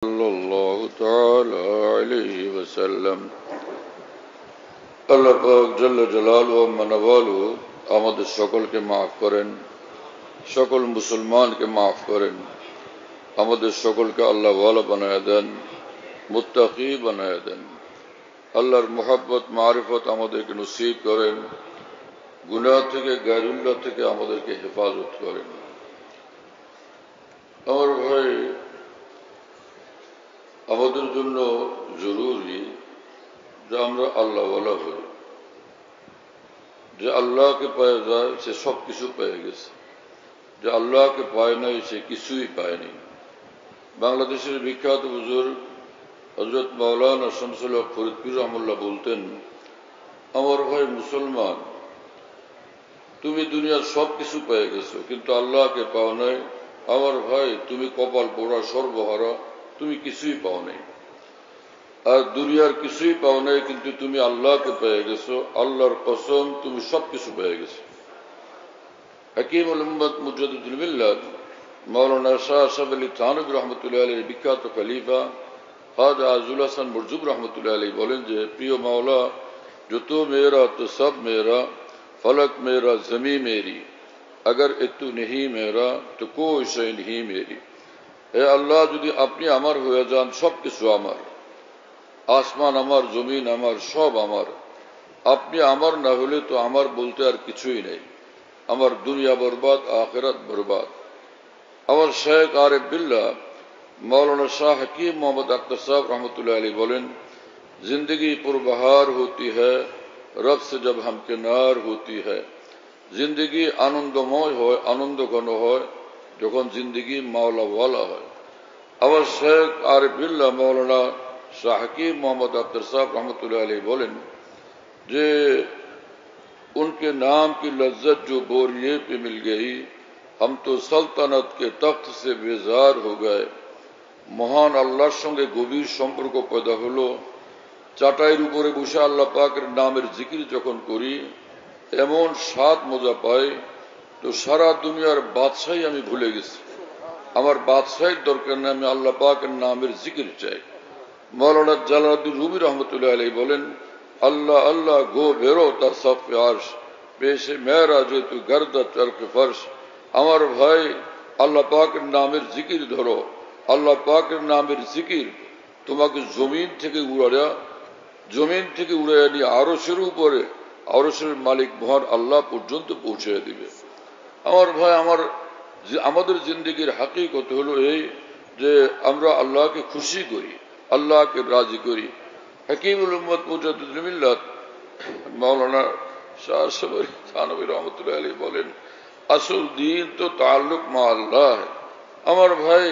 সাল্লাল্লাহু তাআলা আলাইহি ওয়াসাল্লাম। আল্লাহ পাক জাল্লা জালালুহু ওয়া মানওয়ালুহু আমাদের সকলকে মাফ করেন, সকল মুসলমানকে মাফ করেন, আমাদের সকলকে আল্লাহ ওয়ালা বানায়া দেন, মুত্তাকি বানায়া দেন। আল্লাহর মুহাব্বত মারিফত আমাদেরকে নসিব করেন, গুনাহ থেকে গায়রুল্লাহ থেকে আমাদেরকে হেফাজত করেন। আমার ভাই, আমাদের জন্য জরুরি যে আমরা আল্লাহ ওয়ালা হই। যে আল্লাহকে পাওয়া যায় সে সব কিছু পেয়ে গেছে, যে আল্লাহকে পায় নাই সে কিছুই পায়নি। বাংলাদেশের বিখ্যাত বুজুর্গ হযরত মাওলানা শামসুল হক ফরিদপুর রহমাতুল্লাহ বলতেন, আমার ভাই মুসলমান, তুমি দুনিয়ার সব কিছু পেয়ে গেছো কিন্তু আল্লাহকে পাও নাই। আমার ভাই, তুমি কপাল পোড়া সর্বহারা, তুমি কিছুই পাও নাই। আর দুনিয়ার কিছুই পাও নাই কিন্তু তুমি আল্লাহকে পেয়ে গেছো। আল্লাহর কসম, তুমি সবকিছু পেয়ে গেছো। হাকিমুল উম্মত মুজাদ্দিদুল মিল্লাত মাওলানা শাহ আশরাফ আলী থানভী রহমতুল্লাহ আলাইহির বিখ্যাত খলিফা খাজা আজুল হাসান মুরজুব রহমতুল্লাহ আলাইহি বলেন যে, প্রিয় মাওলা, जो तू मेरा तो सब मेरा, फलक मेरा जमी मेरी, अगर तू नहीं मेरा तो कोई शय नहीं मेरी। হে আল্লাহ, যদি আপনি আমার হয়ে যান সব কিছু আমার, আসমান আমার, জমিন আমার, সব আমার। আপনি আমার না হলে তো আমার বলতে আর কিছুই নেই। আমার দুনিয়া বরবাদ, আখিরাত বরবাদ। আমার শেখ আরিফ বিল্লাহ मौलाना शाह हकीम मोहम्मद अख्तर साहब रहमतुल्लाह अलैह बोलें, जिंदगी पुरबहार होती है रब से जब हमकिनार होती है। जिंदगी आनंदमय हो, आनंद घन हो যখন जिंदगी मौला वाला है। আমার শেখ আরিফ বিল্লাহ मौलाना शाह हकीम मोहम्मद अख्तर साहब रहमतुल्लाह अलैह बोलें जे उनके नाम की लज्जत जो बोरिये पे मिल गई, हम तो सल्तनत के तख्त से बेजार हो गए। মহান আল্লাহর সঙ্গে গভীর সম্পর্ক পয়দা হলো। চাটাইয়ের উপরে বসে আল্লাহ পাকের নামের জিকির যখন করি, এমন স্বাদ মজা পাই তো সারা দুনিয়ার বাদশাহী আমি ভুলে গেছি। আমার বাদশাহীর দরকার নেই, আমি আল্লাহ পাকের নামের জিকির চাই। মৌলানা জালালউদ্দিন রুমি রহমতুল্লাহ আলাইহি বলেন, আল্লাহ আল্লাহ গো বেরো তার সফে আরশ, পেশে মেরা যে তু গর্দা চরকে ফর্শ। আমার ভাই, আল্লাহ পাকের নামের জিকির ধরো। আল্লাহ পাকের নামের জিকির তোমাকে জমিন থেকে উড়াইয়া নিয়ে আরশের উপরে, আরশের মালিক মহান আল্লাহ পর্যন্ত পৌঁছে দিবে। আমার ভাই, আমাদের জিন্দেগির হাকিকত হলো এই যে আমরা আল্লাহকে খুশি করি, আল্লাহকে রাজি করি। হাকিমুল উম্মত মুজাদ্দিদুল মিল্লাত মাওলানা শাহ আশরাফ আলী থানভী রহমতুল্লাহ আলাইহি বলেন, আসল দিন তো তাল্লুক মা আল্লাহ। আমার ভাই,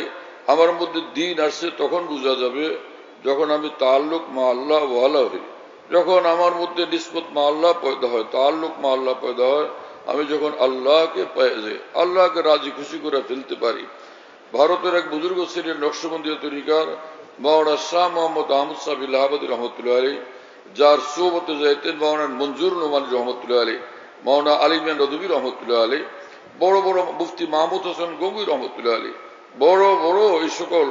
আমার মধ্যে দিন আসছে তখন বোঝা যাবে যখন আমি তাল্লুক মা আল্লাহ ওয়ালা হই, যখন আমার মধ্যে নিসবত মা আল্লাহ পয়দা হয়, তাল্লুক মা আল্লাহ পয়দা হয়। আমি যখন আল্লাহকে পেয়ে আল্লাহকে রাজি খুশি করে ফেলতে পারি। ভারতের এক বুজুর্গ ছিলেন নকশবন্দি তরিকার মাওলানা শাহ মোহাম্মদ আহমদ সাহেব ইলাহাবাদী রহমতুল্লাহ আলাইহি, যার সোহবতে যাইতেন মাওলানা মঞ্জুর নোমানী রহমতুল্লাহ আলাইহি, মাওলানা আলিমান রদবী রহমতুল্লাহ আলাইহি, বড় বড় মুফতি মাহমুদ হোসেন গঙ্গুই রহমতুল্লাহ আলাইহি, বড় বড় এই সকল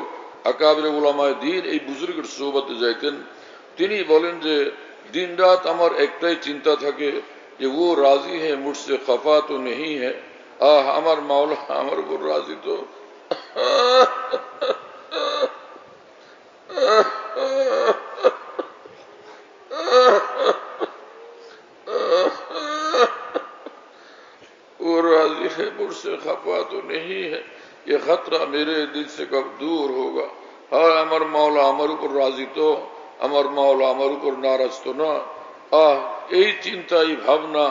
আকাবিরে উলামায়ে দ্বীন এই বুজুর্গের সোহবতে যাইতেন। তিনি বলেন যে, দিন রাত আমার একটাই চিন্তা থাকে যে ও রাজি है मुझसे खफा तो नहीं है। আমার মাওলা আমার উপর রাজি তো। वो राजी है मुझसे खफा तो नहीं है, ये खतरा मेरे दिल से कब दूर होगा। हाँ, আমার মাওলা আমার উপর রাজি তো, আমার মাওলা আমার উপর নারাজ তো না। এই চিন্তা, এই ভাবনা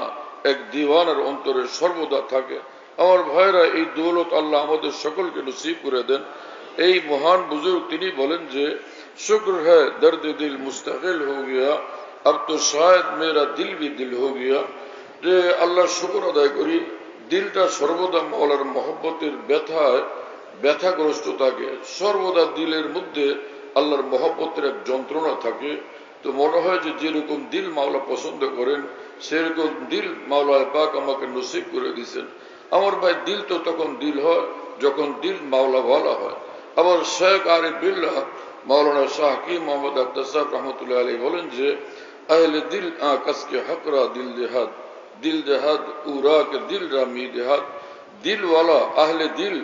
এক দিওয়ানার অন্তরে সর্বদা থাকে। আমার ভাইরা, এই দৌলত আল্লাহ আমাদের সকলকে নসিব করে দেন। এই মহান বুজুর্গ তিনি বলেন যে, শুক্র হ্যায় দর্দ দিল মুস্তাকিল হো গিয়া, अब तो शायद मेरा दिल भी दिल हो गया। যে আল্লাহ শুকর আদায় করি, দিলটা সর্বদা মওলার মহব্বতের ব্যথাগ্রস্ত থাকে। সর্বদা দিলের মধ্যে আল্লাহর মহব্বতের এক যন্ত্রণা থাকে। তো মনে হয় যে যেরকম দিল মাওলা পছন্দ করেন সেরকম দিল মাওলা পাক আমাকে নসিব করে দিয়েছেন। আমার ভাই, দিল তো তখন দিল হয় যখন দিল মাওলা ওয়ালা হয়। আবার শেখ আরিফ বিল্লাহ মৌলানা শাহ কি মোহাম্মদ আখতার সাহেব রহমতুল্লাহ আলাইহি বলেন যে আহলে দিল কাসকে হকরা দিল দেহাদ উরা কে দিল রামি দেহাদ দিলওয়ালা আহলে দিল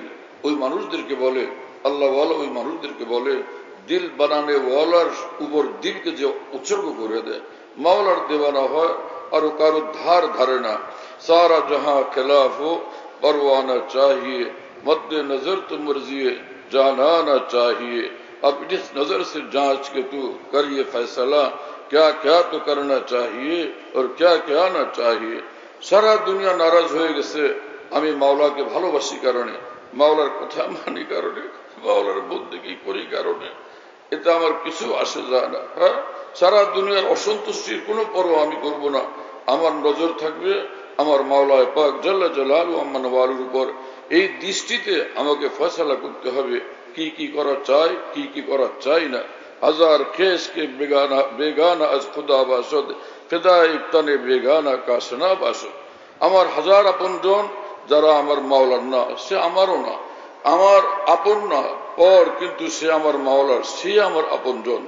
ওই মানুষদেরকে বলে, আল্লাহওয়ালা ওই মানুষদেরকে বলে দিল বানানে ওয়ালার উপর দিলকে যে উৎসর্গ করে দেয়, মাওলার দেওয়ানা হয় আর কারো ধার ধারে না। सारा जहां खिलाफ हो परवाना चाहिए, मद्दे नजर तो मर्जी जानाना चाहिए। अब इस नजर से जांच के तू कर ये फैसला, क्या क्या तो करना चाहिए और क्या क्या ना चाहिए। सारा दुनिया नाराज হয়ে গেছে আমি মাওলাকে ভালোবাসি কারণে, মাওলার কথা মানি কারণে, মাওলার বন্দেগী করি কারণে, এটা আমার কিছু আসে যায় না। হ্যাঁ, সারা দুনিয়ার অসন্তুষ্টির কোনো পরোয়া আমি করব না। আমার নজর থাকবে আমার মাওলায়ে পাক জাল্লা জালালু আম্মান ওয়ালুর উপর। এই দৃষ্টিতে আমাকে ফয়সালা করতে হবে কি কি করা চাই, কি কি করা চাই না। হাজার খেস কে বেগানা বেগানা আজ খুদা বাসদ ফিদায়ে তনে বেগানা কাশনা বাসদ। আমার হাজার আপনজন যারা আমার মাওলার না, সে আমারও না, আমার আপন না পর, কিন্তু সে আমার মাওলার, সে আমার আপনজন।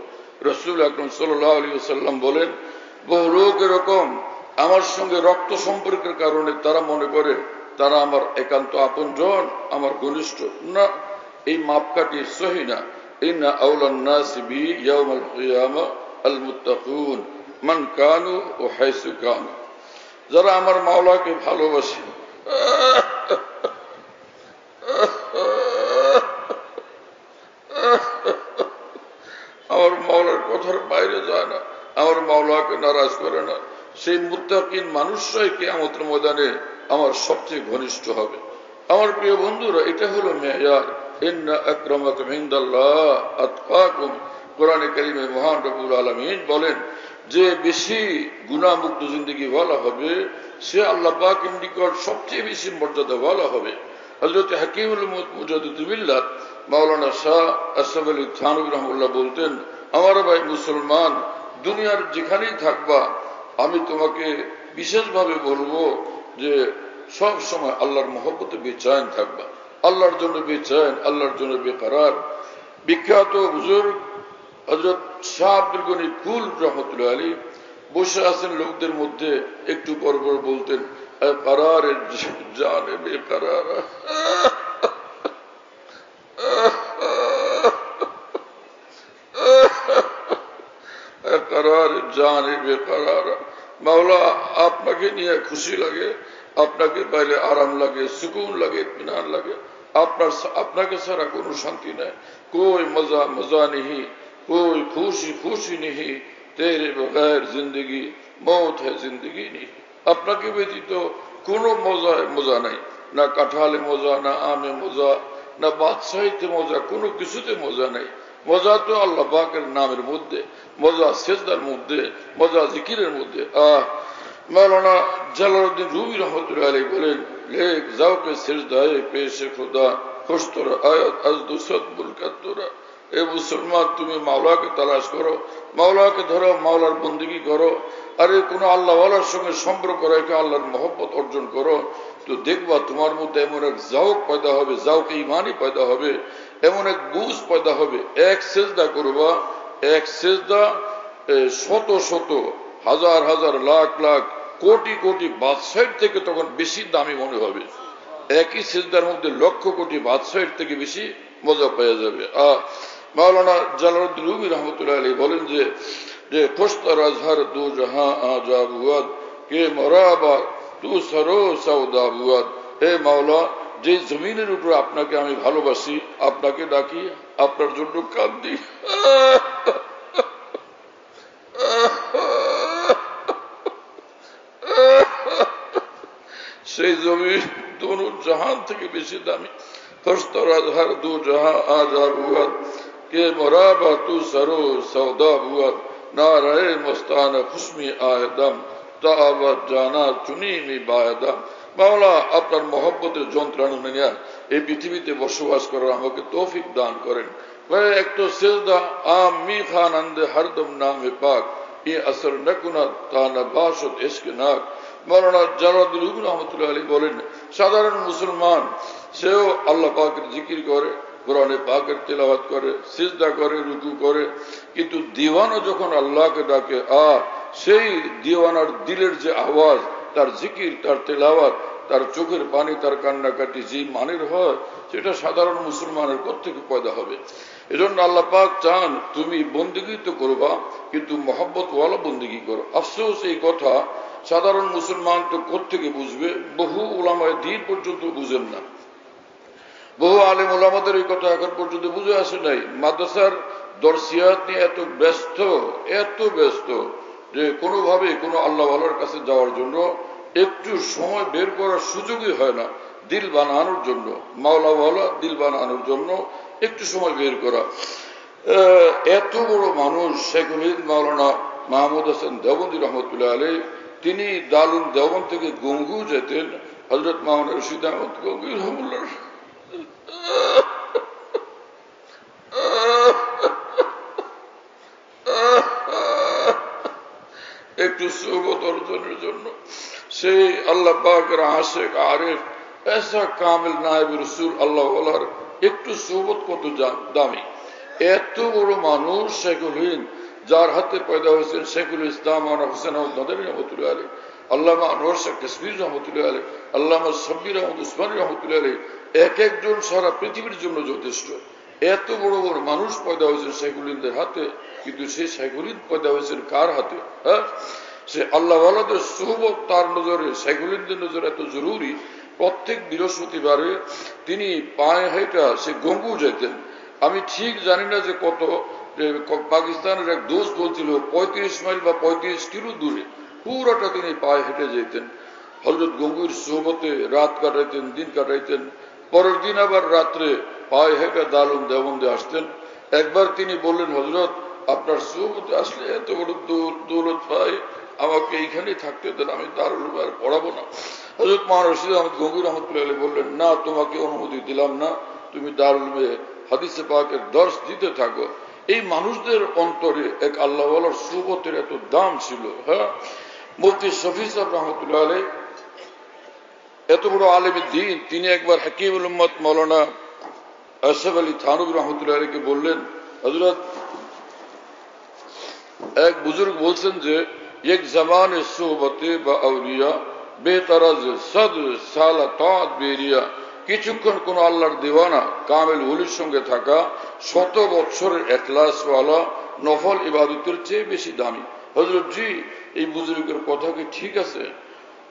রাসূল আকরাম সাল্লাল্লাহু আলাইহি ওয়াসাল্লাম বলেন, বহু লোক এরকম আমার সঙ্গে রক্ত সম্পর্কের কারণে তারা মনে করে তারা আমার একান্ত আপনজন, আমার ঘনিষ্ঠ না। এই মাপকাঠি সহি না। ইন্না আওলান নাস বি ইয়াউমাল কিয়ামা আল মুত্তাকুন মান কানু ওয়া হাইসু কানু। যারা আমার মাওলাকে ভালোবাসে, আমার মাওলার কথার বাইরে যায় না, আমার মাওলাকে নারাজ করে না, সেই মুত্তাকিন মানুষরাই কিয়ামতের ময়দানে আমার সবচেয়ে ঘনিষ্ঠ হবে। আমার প্রিয় বন্ধুরা, এটা হলো মেয়ার। ইন্না আকরামাকুম ইনদাল্লাহ আতকাকুম। কোরআনে কারীমে মহান রব্বুল আলামিন বলেন যে বেশি গুনাহমুক্ত জিন্দেগি ওয়ালা হবে সে আল্লাহ পাকের নিকট সবচেয়ে বেশি মর্যাদা ওয়ালা হবে। হযরত হাকিমুল মুজাদ্দিদ বিল্লাহ মাওলানা শাহ আশরাফ আলী থানভী রাহমাতুল্লাহ বলতেন, আমার ভাই মুসলমান, দুনিয়ার যেখানেই থাকবা আমি তোমাকে বিশেষভাবে বলবো যে সব সময় আল্লাহর মহব্বতে বেচैन থাকবা, আল্লাহর জন্য বেচैन, আল্লাহর জন্য বেকরার। বিখ্যাত বুজুর্গ হযরত শাহ আব্দুল গনি কুল রহমতুল্লাহ আলাইহি বসে আছেন লোকদের মধ্যে, একটু পর পর বলতেন, করার জানে বেকরার, করার জানে বেকরার। মাওলা আপনাকে নিয়ে খুশি লাগে, আপনাকে পাইলে আরাম লাগে, সুকুন লাগে, ইতমিনান লাগে। আপনাকে ছাড়া কোনো শান্তি নাই, कोई मजा मजा नहीं, कोई खुशी खुशी नहीं, तेरे बगैर जिंदगी मौत है जिंदगी नहीं। আপনাকে ব্যতীত কোনো মজা নাই, না কাঁঠালে মজা, না আমে মজা, না বাদশাহিতে মজা, কোনো কিছুতে মজা নাই। মজা তো আল্লাহ পাকের নামের মধ্যে, মজা সেজদার মধ্যে, মজা জিকিরের মধ্যে। मौलाना जलालुद्दीन रूमी रहमतुल्लाह अलैह बोलें, लेक ज़ौक़ सिजदाए पेश खुदा खुश तोरा आयत अज दुसत मुल्कत तोरा। ए मुसलमान, तुम्हें माওলা के तलाश करो, माওলা के धरो, माওলার बंदगी करो। अरे কোনো আল্লাহওয়ালার সঙ্গে সম্পর্ক রেখে আল্লাহর মহব্বত অর্জন করো, তো দেখবা তোমার মধ্যে এমন এক জাওক পয়দা হবে, জাওক ঈমানি পয়দা হবে, এমন এক বুঝ পয়দা হবে। এক সিজদা করবা, এক সিজদা শত শত হাজার হাজার লাখ লাখ কোটি কোটি বাদশাহের থেকে তখন বেশি দামি মনে হবে। একই সিজদার মধ্যে লক্ষ কোটি বাদশাহের থেকে বেশি মজা পাওয়া যাবে। মাওলানা জালালুদ্দিন রুমি রহমতুল্লাহ আলাইহি বলেন যে খুশতর আজহার দু জাহাঁ আজাব হুয়াদ কে মরাবা তু সরো সওদা হুয়াদ। হে মাওলা, যে জমিনের উপর আপনাকে আমি ভালোবাসি, আপনাকে ডাকি, আপনার জন্য কাঁদি, সেই জমি দোনো জাহান থেকে বেশি দামি। খুশতর আজহার দু জাহাঁ আজাব হুয়াদ কে মরাবা তু সরো সওদা হুয়াদ। নারায়ে মস্তানা খুশমি আয়দম তাআবাদ জানা চুনিমি বায়দা। মাওলা, আপনার মহব্বতের যন্ত্রণা নিয়ে এই পৃথিবীতে বসবাস করার আমাকে তৌফিক দান করেন। ভাই, এক তো সিজদা আম মি খানন্দে হরদম নামে পাক, ये असर न कुना ताना बाशत इश्क नाक। मौलाना জালালুদ্দিন রুমি রহমতুল্লাহ আলাইহি বলেন, সাধারণ মুসলমান সেও আল্লাহ পাকের জিকির করে, কোরআনে পাকের তেলাওয়াত করে, সিজদা করে, রুকু করে, কিন্তু দিওয়ানা যখন আল্লাহকে ডাকে, সেই দিওয়ানার দিলের যে আওয়াজ, তার জিকির, তার তেলাওয়াত, তার চোখের পানি, তার কান্নাকাটি যে মানের হয়, সেটা সাধারণ মুসলমানের কোত্থেকে পয়দা হবে? এজন্য আল্লাহ পাক চান তুমি বন্দেগী তো করবা, কিন্তু মহব্বত ওয়ালা বন্দেগী করো। আফসোস এই কথা সাধারণ মুসলমান তো কোত্থেকে বুঝবে? বহু উলামায়ে দ্বীন পর্যন্ত বুঝেন না, বহু আলেম ওলামাদের এই কথা এখন পর্যন্ত বুঝে আসে নাই। মাদ্রাসার দর্শিয়াত নিয়ে এত ব্যস্ত যে কোনোভাবে কোনো আল্লাহ ওয়ালার কাছে যাওয়ার জন্য একটু সময় বের করার সুযোগই হয় না। দিল বানানোর জন্য, মাওলাওয়ালা দিল বানানোর জন্য একটু সময় বের করা। এত বড় মানুষ শেখুল হিন্দ মাওলানা মাহমুদ হাসান দেওবন্দি রহমতুল্লাহ আলাইহ, তিনি দারুল দেওবন্দ থেকে গঙ্গু যেতেন। হযরত মাওলানা রশিদ আহমদ গঙ্গু রহমতুল্লাহ একটু সুবত অর্জনের জন্য সেই আল্লাহ পাকের আশিক আরিফ এসা কামিল নায়েব রাসূল আল্লাহ ওয়ালার একটু সুবত কত দামি। এত বড় মানুষ শেখুল হিন্দ, যার হাতে পয়দা হয়েছেন শেখুল ইসলাম মাওলানা হোসেন আহমদ নদভী রহমতুল্লাহ আলাইহ, আল্লামা আনোয়ার শাহ কাশ্মীর রহমতুল্লাহ আলাইহ, আল্লামা সাব্বির আহমদ উসমানী রহমতুল্লাহ আলাইহ, এক একজন সারা পৃথিবীর জন্য যথেষ্ট। এত বড় বড় মানুষ পয়দা হয়েছেন শেখুল হিন্দের হাতে, কিন্তু সেই শেখুল হিন্দ পয়দা হয়েছেন কার হাতে? সে আল্লাহ ওয়ালাদের সুহবত তার নজরে, শেখুল হিন্দের নজরে এত জরুরি। প্রত্যেক বৃহস্পতিবারে তিনি পায়ে হেঁটা সে গঙ্গু যেতেন। আমি ঠিক জানি না যে কত, পাকিস্তানের এক দোস্ত বলছিল 35 মাইল বা 35 কিলো দূরে, পুরোটা তিনি পায়ে হেঁটে যেতেন। হযরত গঙ্গুর সুহবতে রাত কাটাইতেন, দিন কাটাইতেন। পরের দিন আবার রাত্রে পায়ে হেঁটে দারুল দেওবন্দে আসতেন। একবার তিনি বললেন, হযরত আপনার সুহবতে আসলে এত বড় দৌলত পাই, আমাকে এইখানেই থাকতে দেন, আমি দারুল আর পড়াবো না। হযরত মাওলানা রশিদ আহমদ গঙ্গু রহমতুল্লাহ আলাইহ বললেন, না, তোমাকে অনুমতি দিলাম না, তুমি দারুল হাদিসে পাকের দর্শ দিতে থাকো। এই মানুষদের অন্তরে এক আল্লাহ ওয়ালার সুহবতের এত দাম ছিল। মুফতি শফি সাহেব রহমতুল্লাহ আলাইহ এত বড় আলেম দ্বীন, তিনি একবার হাকিমুল উম্মত মাওলানা আশরাফ আলী থানভী রহমতুল্লাহ আলাইহকে বললেন, হযরত এক বুজুর্গ বলছেন যে এক জামানে সুহবতে বা আউলিয়া বেতারাজ সদ সালা তাআত বেরিয়া, কিছুক্ষণ কোন আল্লাহর দিওয়ানা কামেল ওলির সঙ্গে থাকা 100 বছরের ইখলাসওয়ালা নফল ইবাদতের চেয়ে বেশি দামি। হযরত জি, এই বুজুর্গের কথা কি ঠিক আছে?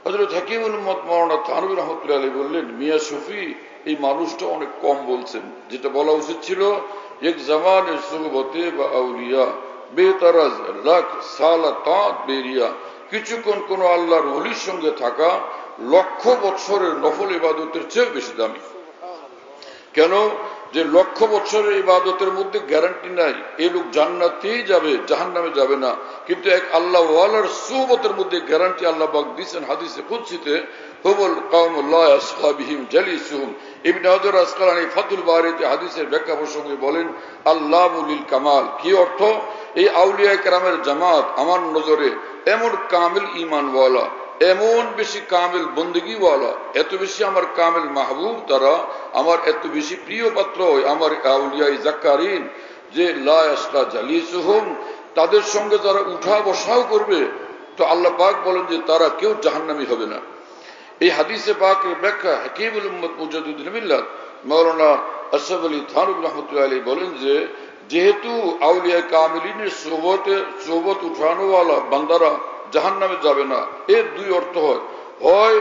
হযরত হাকিমুল উম্মত মাওলানা থানভী রহমতুল্লাহ আলাইহ বললেন, মিয়া শফি, এই মানুষটা অনেক কম বলছেন। যেটা বলা উচিত ছিল এক জামানে সুহবতে বা আউলিয়া বেতারাজ লাখ সালা তাআত বেরিয়া, কিছুক্ষণ কোন আল্লাহর ওলির সঙ্গে থাকা 1,00,000 বছরের নফল ইবাদতের চেয়ে বেশি দামি। কেন? যে 1,00,000 বছরের ইবাদতের মধ্যে গ্যারান্টি নাই এই লোক জান্নাতেই যাবে, জাহান্নামে যাবে না, কিন্তু এক আল্লাহ ওয়ালার সুহবতের মধ্যে গ্যারান্টি আল্লাহ পাক দিয়েছেন হাদিসে কুদসিতে, হুমুল কওমুল লা ইয়াসখা বিহিম জালিসুহুম। ইবনে হাজার আসকালানী ফাতুল বারিতে হাদিসের ব্যাখ্যা প্রসঙ্গে বলেন, আল্লাহু লিল কামাল। কি অর্থ? এই আউলিয়া কেরামের জামাত আমার নজরে এমন কামিল ঈমানওয়ালা, এমন বেশি কামিল বন্দেগীওয়ালা, এত বেশি আমার কামিল মাহবুব তারা, আমার এত বেশি প্রিয় পাত্র আমার আউলিয়ায়ে যাক্কারিন, যে লা ইয়াসখা জালিসুহুম, তাদের সঙ্গে যারা উঠা বসাও করবে তো আল্লাহ পাক বলেন যে তারা কেউ জাহান্নামী হবে না। এই হাদিসে পাকের ব্যাখ্যা হাকিমুল উম্মত মুজাদ্দিদুল মিল্লাত মাওলানা আশরাফ আলী থানভী রহমতুল্লাহ আলাইহ বলেন যে যেহেতু আউলিয়া কামিলিনের সোহবত উঠানোওয়ালা বান্দারা জাহান্নামে যাবে না, এর দুই অর্থ হয়, হয়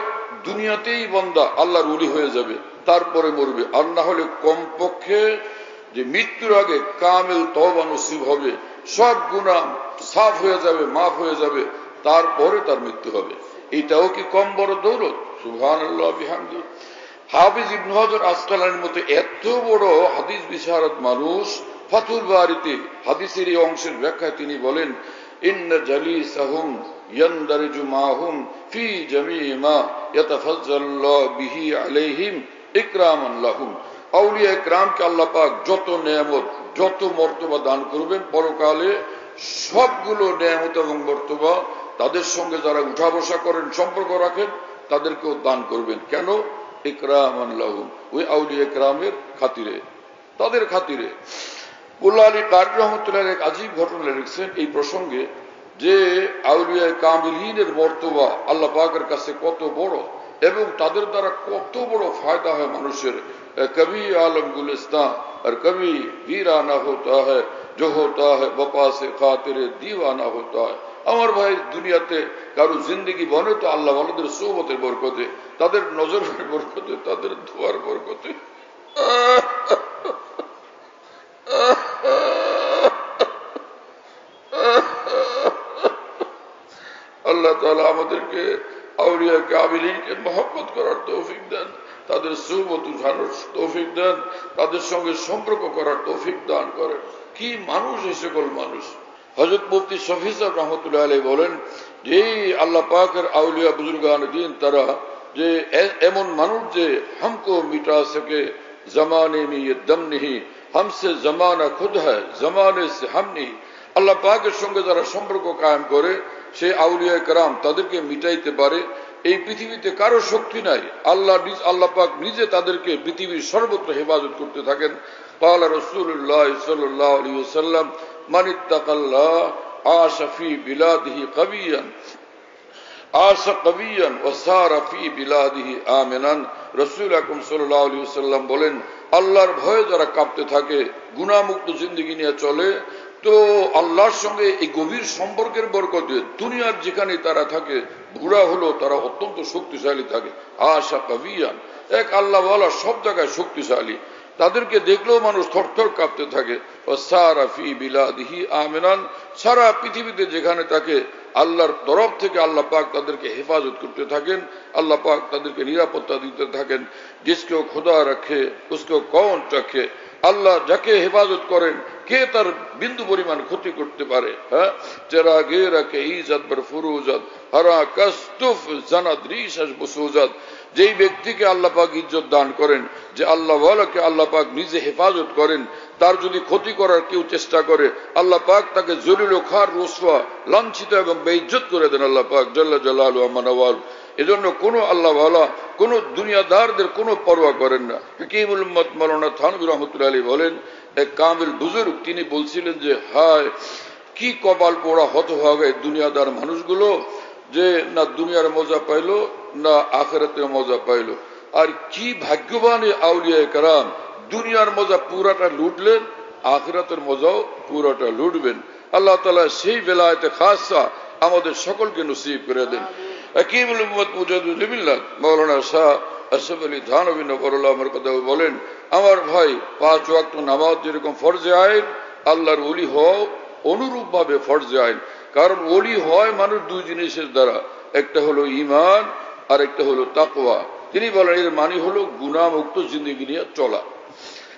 দুনিয়াতেই বান্দা আল্লাহর ওলি হয়ে যাবে তারপরে মরবে, আর না হলে কমপক্ষে যে মৃত্যুর আগে কামিল তওবা নসিব হবে, সব গুনাহ সাফ হয়ে যাবে, মাফ হয়ে যাবে, তারপরে তার মৃত্যু হবে। এটাও কি কম বড় দৌলত? সুবহানাল্লাহ বিহামদি। হাফিজ ইবনে হাজার আসকালানির মতো এত বড় হাদিস বিশারদ মানুষ ফাতুল বারিতে হাদিসের এই অংশের ব্যাখ্যায় তিনি বলেন, ইন্না জালিসাহুম ইয়ানদারিজু মাহুম ফি জামিই মা ইয়াতাফাজ্জালুল্লাহু বিহি আলাইহিম ইকরামান লাহুম। আউলিয়া ইকরামকে আল্লাহ পাক যত নেয়ামত, যত মর্তবা দান করবেন পরকালে, সবগুলো নেয়ামত এবং মর্তবা তাদের সঙ্গে যারা উঠা বসা করেন, সম্পর্ক রাখেন, তাদেরকেও দান করবেন। কেন? ইকরামান লাহুম, ওই আউলিয়া ইকরামের খাতিরে, তাদের খাতিরে। মোল্লা আলী কারি রহমতুল্লাহ এক আজীব ঘটনা লিখছেন এই প্রসঙ্গে যে আউলিয়া কামিলিনের মর্তবা আল্লাহ পাকের কাছে কত বড় এবং তাদের দ্বারা কত বড় ফায়দা হয় মানুষের। কবি আলম গুলিস্তান আর কবি वीराना होता है जो होता है वफा से खातिर दीवाना होता है। আমার ভাই, দুনিয়াতে কারো জিন্দেগি বনে তো আল্লাহ ওয়ালাদের সোহবতের বরকতে, তাদের নজরের বরকতে, তাদের দোয়ার বরকতে। আল্লাহ তাআলা আমাদেরকে আউলিয়া কামিলিনকে মহব্বত করার তৌফিক দেন, তাদের সুহবত উঠানোর তৌফিক দেন, তাদের সঙ্গে সম্পর্ক করার তৌফিক দান করেন। কি মানুষ এই সকল মানুষ! হযরত মুফতি শফি সাহেব রহমতুল্লাহ আলাইহি বলেন যে আল্লাহ পাকের আউলিয়া বুজুর্গান দিন তারা যে এমন মানুষ যে हमको मिटा सके जमाने में ये दम नहीं, हमसे जमाना खुद है जमाने से हम नहीं। আল্লাহ পাকের সঙ্গে যারা সম্পর্ক কায়েম করে সে আউলিয়া کرام তাদেরকে মিটাইতে পারে। এই পৃথিবীতে কারো শক্তি নাই। আল্লাহ পাক নিজে তাদেরকে পৃথিবীর সর্বত্র হেফাজত করতে থাকেন। قال رسول الله صلى الله عليه وسلم من اتقى الله عاش في بلاده قويا عاش قويا وسار في بلاده آمنا। রাসূল আকরাম সাল্লাল্লাহু আলাইহি ওয়াসাল্লাম বলেন, আল্লাহর ভয়ে যারা কাঁপতে থাকে, গুনাহমুক্ত জিন্দেগি নিয়ে চলে, তো আল্লাহর সঙ্গে এই গভীর সম্পর্কের বরকতে দুনিয়ার যেখানে তারা থাকে বুড়া হলো তারা অত্যন্ত শক্তিশালী থাকে। আশা কবিয়ান, এক আল্লাহওয়ালা সব জায়গায় শক্তিশালী, তাদেরকে দেখলেও মানুষ থরথর কাঁপতে থাকে। ও সারা ফি বিলাদিহি আমিনান, সারা পৃথিবীতে যেখানে থাকে আল্লাহর তরফ থেকে আল্লাহ পাক তাদেরকে হেফাজত করতে থাকেন, আল্লাহ পাক তাদেরকে নিরাপত্তা দিতে থাকেন। जिसको खुदा रखे उसको कौन रखे। আল্লাহ যাকে হেফাজত করেন কে তার বিন্দু পরিমাণ ক্ষতি করতে পারে। হ্যাঁ, তেরা গে রাখে ইজ্জত বর ফুরুজত হরা কস্তুফ জানাদ রিশাস বসুজত। যেই ব্যক্তিকে আল্লাহ পাক ইজ্জত দান করেন, যে আল্লাহ ওয়ালাকে আল্লাহ পাক নিজে হেফাজত করেন, তার যদি ক্ষতি করার কেউ চেষ্টা করে আল্লাহ পাক তাকে জলিল ও খার রসওয়া লাঞ্ছিত এবং বেইজ্জত করে দেন আল্লাহ পাক জাল্লা জালালুহু ওয়া মানাওয়াল। এজন্য কোন আল্লাহ ওয়ালা কোন দুনিয়াদারদের কোনো পরোয়া করেন না। হাকিমুল উম্মত মাওলানা থানভী রাহমাতুল্লাহি আলাইহি বলেন, এক কামিল বুজুর্গ তিনি বলছিলেন যে হায় কি কপাল পোড়া হতভাগা এই দুনিয়াদার মানুষগুলো, যে না দুনিয়ার মজা পাইলো না আখিরাতের মজা পাইলো। আর কি ভাগ্যবান আউলিয়া کرام, দুনিয়ার মজা পুরাটা লুটলেন, আখিরাতের মজাও পুরাটা লুটবেন। আল্লাহ তাআলা সেই বেলায়েতে খাসা আমাদের সকলকে নসিব করে দেন। হাকিমুল উম্মত মুজাদ্দিদুল মিল্লাত মাওলানা শাহ আশরাফ আলী থানভী নবরুল্লাহ মারকাদাহু বলেন, আমার ভাই 5 ওয়াক্ত নামাজ যেরকম ফরজে আইন, আল্লাহর ওলি হও অনুরূপ ভাবে ফরজে আইন। কারণ ওলি হয় মানুষ দুই জিনিসের দ্বারা, একটা হলো ঈমান আর একটা হলো তাকওয়া। তিনি বলেন এর মানে হলো গুনাহমুক্ত জিন্দেগি নিয়ে চলা।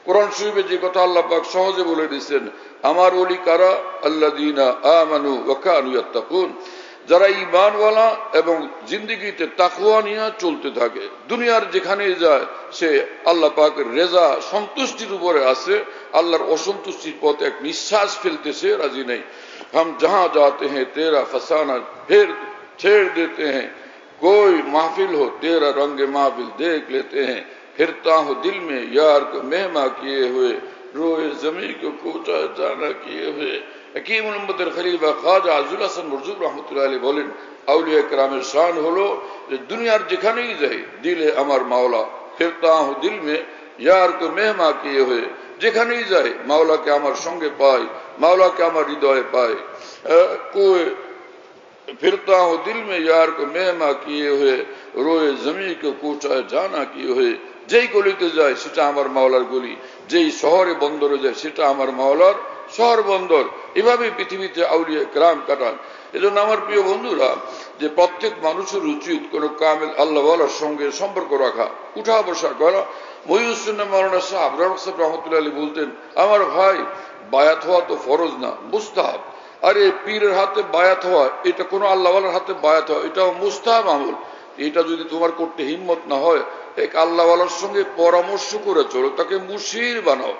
কোরআন শরীফে যে কথা আল্লাহ পাক সহজে বলে দিয়েছেন, আমার ওলি কারা, আল্লাযীনা আমানু ওয়া কানু ইয়াত্তাকুন, যারা ঈমানওয়ালা এবং জিন্দেগিতে তাকওয়া নিয়ে চলতে থাকে। দুনিয়ার যেখানে যায় সে আল্লাহ পাকের রেজা সন্তুষ্টির উপরে আছে, আল্লাহর অসন্তুষ্টির পথে এক নিঃশ্বাস ফেলতেছে রাজি নেই। हम जहां जाते हैं तेरा फसाना फिर छेड़ देते हैं, कोई महफिल हो तेरा रंग महफिल देख लेते हैं, फिरता हूं दिल में यार को मेहमा किए हुए, रोए जमी को कोचा जाना किए हुए। হাকিমুল উম্মতের খলিফা খাজা আজুল হাসান মরজুব রাহমাতুল্লাহি আলাইহি বলেন, আউলিয়া کرامের শান হলো যে দুনিয়ার যেখানেই যাই দিলে আমার মাওলা, ফিরতা হুঁ দিল মে यार को मेहमा किए हुए, যেখানেই যাই মাওলাকে আমার সঙ্গে পাই, মাওলাকে আমার হৃদয়ে পাই। कोई फिरता हूं दिल में यार को मेहमा किए हुए, रोए जमी को कोचा जाना किए हुए। যেই গলিতে যায় সেটা আমার মাওলার গলি, যেই শহরে বন্দরে যায় সেটা আমার মাওলার শহর বন্দর। এভাবে পৃথিবীতে আউলিয়া کرام কাটান। এজন্য আমার প্রিয় বন্ধুরা, যে প্রত্যেক মানুষের উচিত কোন কামিল আল্লাহওয়ালার সঙ্গে সম্পর্ক রাখা, উঠা বসা করা। মহিউসুন্নাহ মাওলানা শাহ আবরার সাহেব রাহমাতুল্লাহি আলাইহি বলতেন, আমার ভাই বায়াত হওয়া তো ফরজ না, মুস্তাহাব। আরে পীরের হাতে বায়াত হওয়া এটা কোনো আল্লাহওয়ালার হাতে বায়াত হওয়া এটাও মুস্তাহাব আমল। এটা যদি তোমার করতে হিম্মত না হয়, এক আল্লাহওয়ালার সঙ্গে পরামর্শ করে চলো, তাকে মুশির বানাও।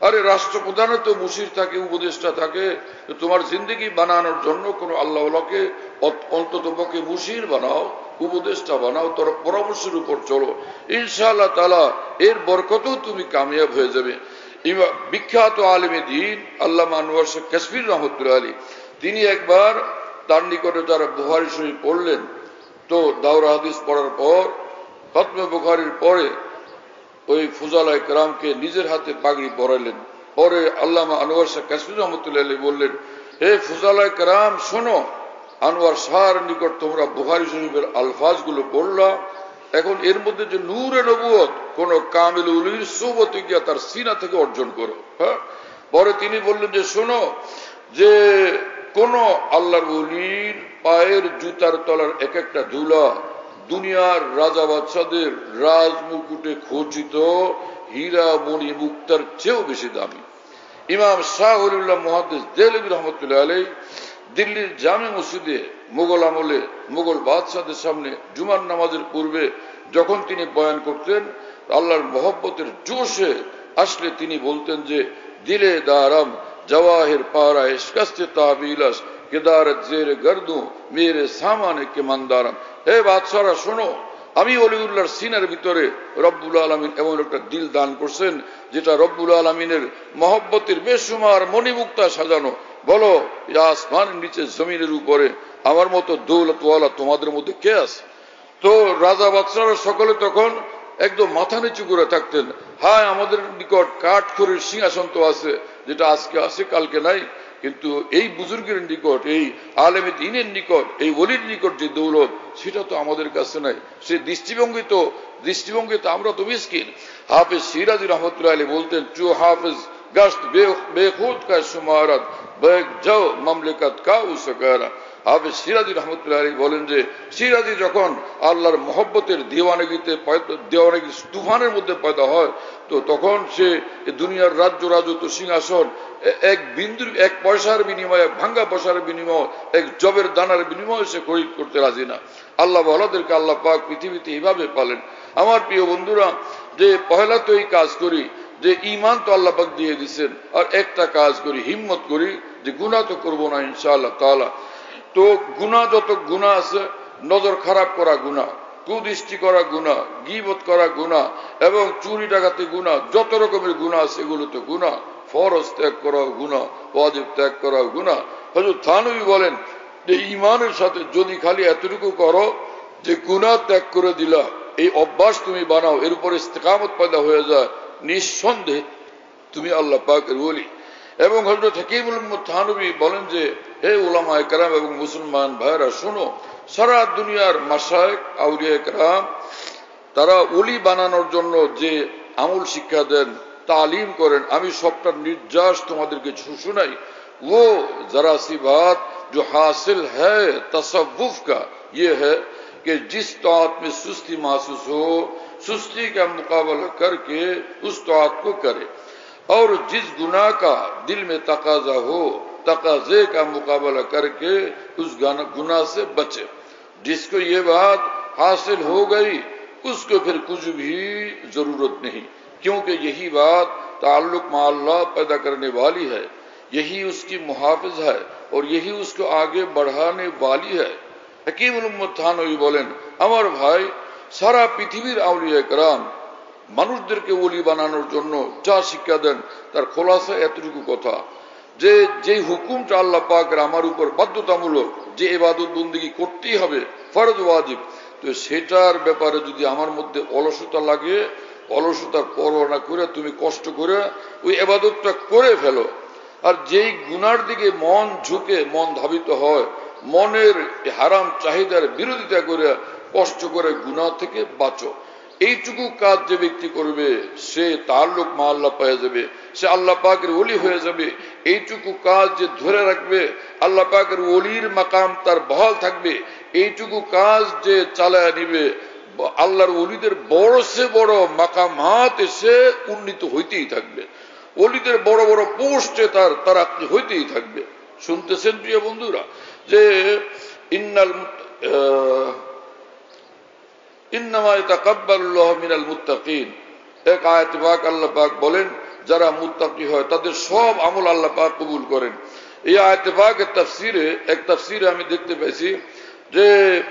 আরে রাষ্ট্রপ্রধানে তো মুশির থাকে, উপদেষ্টা থাকে। তোমার জিন্দেগি বানানোর জন্য কোন আল্লাহওয়ালাকে অন্ততপক্ষে মুশির বানাও, উপদেষ্টা বানাও, তোর পরামর্শের উপর চলো, ইনশাআল্লাহ তাআলা এর বরকতেও তুমি কামিয়াব হয়ে যাবে। বিখ্যাত আলেমে দ্বীন আল্লামা আনোয়ার শেখ কাশ্মীর রহমতুল্লাহ আলী, তিনি একবার তার নিকটে যারা বুখারী শরীফ পড়লেন, তো দাওরা হাদিস পড়ার পর খতমে বুখারীর পরে ওই ফুজালায়ে কেরামকে নিজের হাতে পাগড়ি পরাইলেন। পরে আল্লামা আনোয়ার শেখ কাশ্মীর রহমতুল্লাহ আলী বললেন, হে ফুজালায়ে কেরাম শোনো, আনোয়ার শাহর নিকট তোমরা বুখারী শরীফের আলফাজগুলো পড়লা, এখন এর মধ্যে যে নূরে নবুয়ত কোন কামিল উলির সুবতে গিয়া তার সিনা থেকে অর্জন করো। হ্যাঁ, পরে তিনি বললেন যে শোনো, যে কোন আল্লাহর ওলির পায়ের জুতার তলার এক একটা ধুলা দুনিয়ার রাজা বাদশাদের রাজমুকুটে খচিত হীরা মণি মুক্তার চেয়েও বেশি দামি। ইমাম শাহ ওলিউল্লাহ মুহাদ্দিস দেহলভী রহমতুল্লাহ আলাইহি দিল্লির জামে মসজিদে মুঘল আমলে মুঘল বাদশাদের সামনে জুমার নামাজের পূর্বে যখন তিনি বয়ান করতেন, আল্লাহর মহব্বতের জোশে আসলে তিনি বলতেন যে দিলে দারাম জওয়াহির পারা ইশকাস্তে তাবিলাস কেদারত জেরে গর্দু মেরে সামানে কে মন্দারাম। হে বাদশারা শোনো, আমি ওলিউল্লাহর সিনার ভিতরে রব্বুল আলামিন এমন একটা দিল দান করছেন যেটা রব্বুল আলামিনের মহব্বতের বেশুমার মণিমুক্তা সাজানো। বলো, আসমানের নিচে জমিনের উপরে আমার মতো দৌলতওয়ালা তোমাদের মধ্যে কে আছে? তো রাজা বাদশারা সকলে তখন একদম মাথা নিচু করে থাকতেন। হ্যাঁ, আমাদের নিকট কাঠখড়ির সিংহাসন তো আছে, যেটা আজকে আছে কালকে নাই, কিন্তু এই বুজুর্গের নিকট, এই আলেমে দ্বীনের নিকট, এই ওলির নিকট যে দৌলত সেটা তো আমাদের কাছে নাই। সে দৃষ্টিভঙ্গি তো আমরা তো মিসকিন। হাফেজ সিরাজি রহমতুল্লাহ আলী বলতেন, চু হাফেজ গশত বেখুদ কা শুমারত বেগ যাও মামলিকাত কা উসকারা। হাফেজ সিরাজি রহমতুল্লাহ আলী বলেন যে সিরাজি যখন আল্লাহর মহব্বতের দেওয়ানগি তুফানের মধ্যে পয়দা হয়, তো তখন সে দুনিয়ার রাজ্য রাজত্ব সিংহাসন এক বিন্দুর এক পয়সার বিনিময়ে, ভাঙ্গা পয়সার বিনিময়, এক জবের দানার বিনিময়ে সে খরিদ করতে রাজি না। আল্লাহ ওয়ালাদেরকে আল্লাহ পাক পৃথিবীতে এইভাবে পালেন। আমার প্রিয় বন্ধুরা, যে পহেলা তো এই কাজ করি যে ঈমান তো আল্লাহ পাক দিয়ে দিচ্ছেন, আর একটা কাজ করি, হিম্মত করি যে গুনাহ তো করবো না ইনশাআল্লাহ তাআলা। তো গুনাহ, যত গুনাহ আছে, নজর খারাপ করা গুনাহ, কুদৃষ্টি করা গুনাহ, গীবত করা গুনাহ এবং চুরি ডাকাতি গুনাহ, যত রকমের গুনাহ আছে এগুলো তো গুনাহ। ফরজ ত্যাগ করা গুনাহ, ওয়াজিব ত্যাগ করা গুনাহ। হযরত থানভী বলেন যে ঈমানের সাথে যদি খালি এতটুকু করো যে গুনাহ ত্যাগ করে দিলা, এই অভ্যাস তুমি বানাও, এর উপর ইস্তেকামত পয়দা হয়ে যায়, নিঃসন্দেহে তুমি আল্লাহ পাকের ওলি। এবং হযরত হাকিমুল উম্মত থানভী বলেন যে হে উলামায়ে কেরাম এবং মুসলমান ভাইরা শোনো, সারা দুনিয়ার মাশায়েখ আউলিয়া কেরাম তারা ওলি বানানোর জন্য যে আমল শিক্ষা দেন, तालीम करें, আমি সবটা নির্যাস তোমাদেরকে শুনাই। वो जरा सी बात जो हासिल है तसव्वुफ का ये है कि जिस तौत में सुस्ती महसूस हो, सुस्ती का मुकाबला करके उस तौत को करे, और जिस गुनाह का दिल में तकाजा हो, तकाजे का मुकाबला करके उस गुनाह से बचे। जिसको ये बात हासिल हो गई उसको फिर कुछ भी जरूरत नहीं, क्योंकि यही बात ताल्लुक मा अल्लाह पैदा करने वाली है, यही उसकी मुहाफिज है और यही उसको आगे बढ़ाने वाली है। हकीमुल उम्मत थानवी बोलेन, আমার ভাই, সারা পৃথিবীর আউলিয়া কেরাম মানুষদেরকে ওলি বানানোর জন্য যা শিক্ষা দেন তার খোলাসা এতটুকু কথা যে যেই হুকুমটা আল্লাহ পাকের আমার উপর বাধ্যতামূলক, যে ইবাদত বন্দেগী করতেই হবে, ফরজ ওয়াজিব, তো সেটার ব্যাপারে যদি আমার মধ্যে অলসতা লাগে, অলসতার পরোয়া না করে তুমি কষ্ট করে ওই ইবাদতটা করে ফেলো। আর যেই গুনার দিকে মন ঝুঁকে, মন ধাবিত হয়, মনের হারাম চাহিদার বিরোধিতা করে কষ্ট করে গুনাহ থেকে বাঁচো। এইটুকু কাজ যে ব্যক্তি করবে সে তাল্লুক মা আল্লাহ পেয়ে যাবে, সে আল্লাহ পাকের ওলি হয়ে যাবে। এইটুকু কাজ যে ধরে রাখবে আল্লাহ পাকের ওলির মাকাম তার বহাল থাকবে। এইটুকু কাজ যে চালায় নিবে আল্লাহর ওলিদের বড় সে বড় মাকামাত এসে উন্নীত হইতেই থাকবে, ওলিদের বড় বড় পোস্টে তার তারাক্কি হইতেই থাকবে। শুনতেছেন প্রিয় বন্ধুরা, যে ইন্নামা ইয়াতাকাব্বালুল্লাহু মিনাল মুত্তাকিন, এক আয়াতে পাক আল্লাহ পাক বলেন যারা মুত্তাকি হয় তাদের সব আমল আল্লাহ পাক কবুল করেন। এই আয়াতে পাকের তাফসীরে আমি দেখতে পেয়েছি যে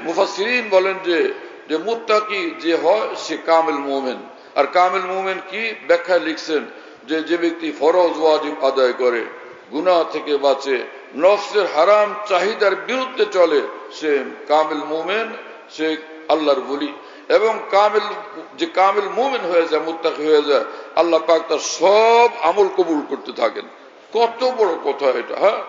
মুফাসসিরিন বলেন যে মুত্তাকি যে হয় সে কামিল মুমিন। আর কামিল মুমিন কি ব্যাখ্যা লিখছেন যে যে ব্যক্তি ফরজ ওয়াজিব আদায় করে, গুনাহ থেকে বাঁচে, নফসের হারাম চাহিদার বিরুদ্ধে চলে, সে কামিল মুমিন, সে আল্লাহর ওলি। এবং কামিল মুমিন হয়ে যায়, মুত্তাকি হয়ে যায়, আল্লাহ পাক তার সব আমল কবুল করতে থাকেন। কত বড় কথা এটা! হ্যাঁ,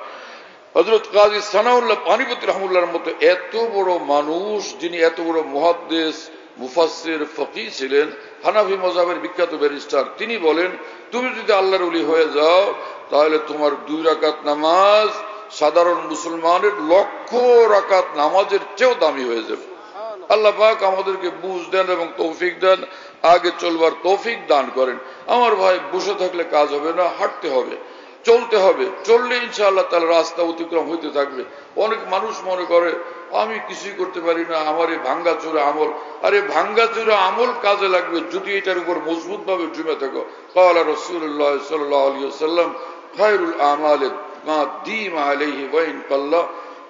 হযরত কাজী সানাউল্লাহ পানিপতি রহমতুল্লাহর মতো এত বড় মানুষ, যিনি এত বড় মুহাদ্দিস, মুফাসসির, ফকিহ ছিলেন, হানাফি মাযহাবের বিখ্যাত ব্যারিস্টার, তিনি বলেন, তুমি যদি আল্লাহর ওলি হয়ে যাও তাহলে তোমার 2 রাকাত নামাজ সাধারণ মুসলমানের লক্ষ রাকাত নামাজের চেয়েও দামি হয়ে যাবে। আল্লাহ পাক আমাদেরকে বুঝ দেন এবং তৌফিক দেন, আগে চলবার তৌফিক দান করেন। আমার ভাই, বসে থাকলে কাজ হবে না, হাঁটতে হবে, চলতে হবে। চললে ইনশাআল্লাহ তাহলে রাস্তা অতিক্রম হইতে থাকবে। অনেক মানুষ মনে করে আমি কিছুই করতে পারি না, আমার এই ভাঙ্গাচোরা আমল। আরে ভাঙ্গাচোরা আমল কাজে লাগবে যদি এটার উপর মজবুত ভাবে জমে থাকো। ক্বালা রাসূলুল্লাহ সাল্লাল্লাহু আলাইহি ওয়াসাল্লাম খায়রুল আমালি মা দীমা আলাইহি ওয়া ইন কাল্লা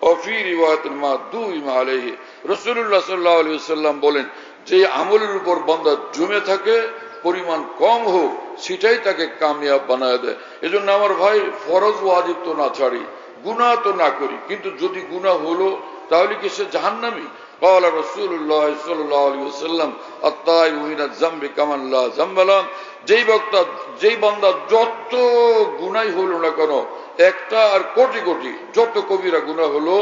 ওয়া ফি রিওয়ায়াতিন মা দুইমা আলাইহি। রাসূলুল্লাহ সাল্লাল্লাহু আলাইহি ওয়াসাল্লাম বলেন, যে আমলের উপর বান্দা জমে থাকে, পরিমাণ কম হোক, সেটাই তাকে কামিয়াব বানায় দেয়। এজন্য আমার ভাই, ফরজ ওয়াজিব তো না ছাড়ি, গুনাহ তো না করি, কিন্তু যদি গুনাহ হলো তাহলে কি সে জাহান্নামী? ক্বালা রাসূলুল্লাহ সাল্লাল্লাহু আলাইহি ওয়াসাল্লাম আত-তাইবু মিনাজ যামবি কামান লা যামবা লাহু। যেই বান্দা যত গুনাহ হলো না কেন, একটা আর কোটি কোটি যত কবিরা গুনাহ হলো,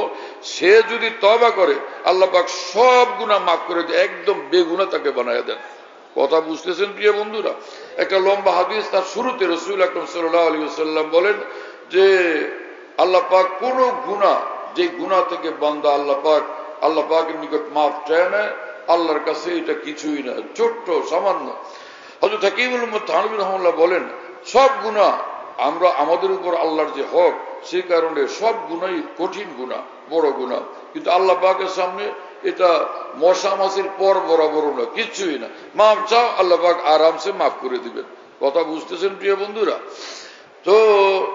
সে যদি তওবা করে আল্লাহ পাক সব গুনাহ মাফ করে দিয়ে একদম বেগুনাহ তাকে বানায় দেন। কথা বুঝতেছেন প্রিয় বন্ধুরা? একটা লম্বা হাদিস, তার শুরুতে রাসূল আকরাম সাল্লাল্লাহু আলাইহি ওয়াসাল্লাম বলেন যে আল্লাহ পাক কোন গুনাহ, যে গুনাহ থেকে বান্দা আল্লাহ পাকের নিকট মাফ চায় না, আল্লাহর কাছে এটা কিছুই না, ছোট্ট সামান্য। হযরত হাকিমুল উম্মত থানভী রাহিমাহুল্লাহ বলেন, সব গুনাহ আমাদের উপর আল্লাহর যে হক, সেই কারণে সব গুনাহই কঠিন গুনাহ, বড় গুনাহ, কিন্তু আল্লাহ পাকের সামনে এটা মশা মাছির পর বরাবর না, কিছুই না। মাফ চাও, আল্লাহ পাক আরামসে মাফ করে দিবেন। কথা বুঝতেছেন প্রিয় বন্ধুরা? তো